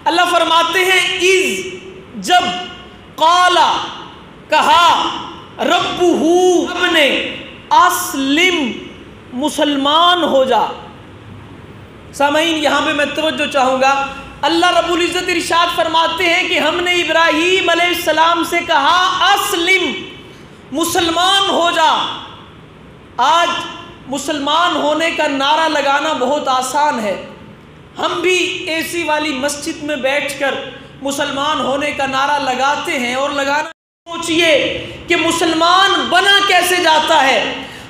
اللہ فرماتے ہیں اذ جب قالا کہا ربہ رب نے اسلم مسلمان ہو جا. سامعین یہاں پہ میں توجہ چاہوں گا. اللہ رب العزت ارشاد فرماتے ہیں کہ ہم نے ابراہیم علیہ السلام سے کہا اسلم مسلمان ہو جا. آج مسلمان ہونے کا نعرہ لگانا بہت آسان ہے. ہم بھی اے سی والی مسجد میں بیٹھ کر مسلمان ہونے کا نعرہ لگاتے ہیں اور لگانا. سوچئے کہ مسلمان بنا کیسے جاتا ہے.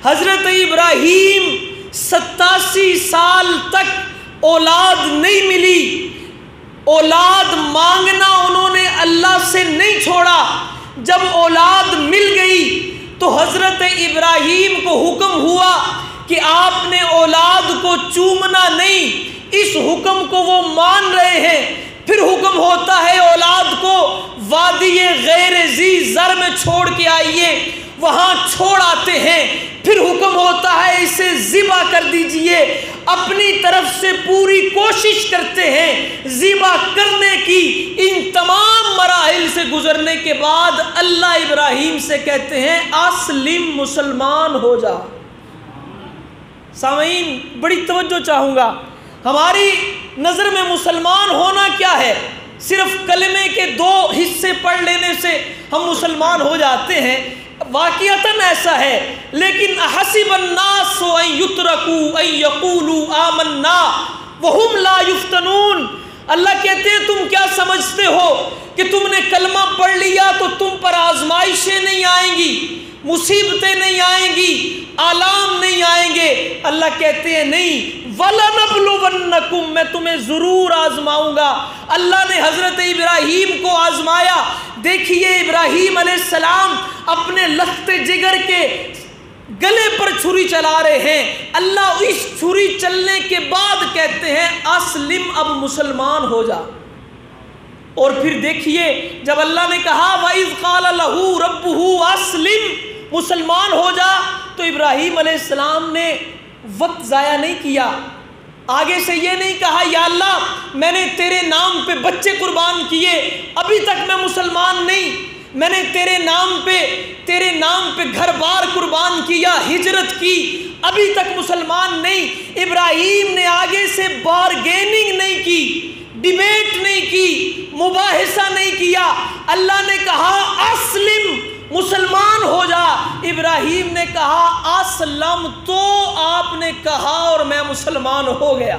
حضرت ابراہیم 87 سال تک اولاد نہیں ملی. اولاد مانگنا انہوں نے اللہ سے نہیں چھوڑا. جب اولاد مل گئی تو حضرت ابراہیم کو حکم ہوا کہ آپ نے اولاد کو چومنا نہیں. اس حکم کو وہ مان رہے ہیں. پھر حکم ہوتا ہے اولاد کو وادی غیر ذی زر میں چھوڑ کے آئیے. وہاں چھوڑ آتے ہیں. پھر حکم ہوتا ہے اسے ذبح کر دیجئے. اپنی طرف سے پوری کوشش کرتے ہیں ذبح کرنے کی. ان تمام مراحل سے گزرنے کے بعد اللہ ابراہیم سے کہتے ہیں اسلم مسلمان ہو جا. سامعین بڑی توجہ چاہوں گا. ہماری نظر میں مسلمان ہونا کیا ہے؟ صرف کلمے کے 2 حصے پڑھ لینے سے ہم مسلمان ہو جاتے ہیں. واقعتاً ایسا ہے. لیکن احسب الناس ان یترکوا ان یقولوا آمنا وہم لا یفتنون. اللہ کہتے ہیں تم کیا سمجھتے ہو کہ تم نے کلمہ پڑھ لیا تو تم پر آزمائشیں نہیں آئیں گی, مصیبتیں نہیں آئیں گی, آلام نہیں آئیں گے. اللہ کہتے ہیں نہیں, وَلَنَبْلُوَنَّكُمْ میں تمہیں ضرور آزماؤں گا. اللہ نے حضرت ابراہیم کو آزمایا. دیکھیے ابراہیم علیہ السلام اپنے لخت جگر کے گلے پر چھری چلا رہے ہیں. اللہ اس چھری چلنے کے بعد کہتے ہیں اسلم اب مسلمان ہو جا. اور پھر دیکھیے جب اللہ نے کہا وَإِذْ قَالَ لَهُ رَبُّهُ أَسْلِمْ مسلمان ہو جا, تو ابراہیم علیہ السلام نے وقت ضائع نہیں کیا. آگے سے یہ نہیں کہا یا اللہ میں نے تیرے نام پہ بچے قربان کیے ابھی تک میں مسلمان نہیں, میں نے تیرے نام پہ گھر بار قربان کیا, ہجرت کی, ابھی تک مسلمان نہیں. ابراہیم نے آگے سے بارگیننگ نہیں کی, ڈیبیٹ نہیں کی, مباحثہ نہیں کیا. اللہ نے کہا اسلم مسلمان ہو جا. ابراہیم نے کہا اسلم, تو آپ نے کہا اور میں مسلمان ہو گیا.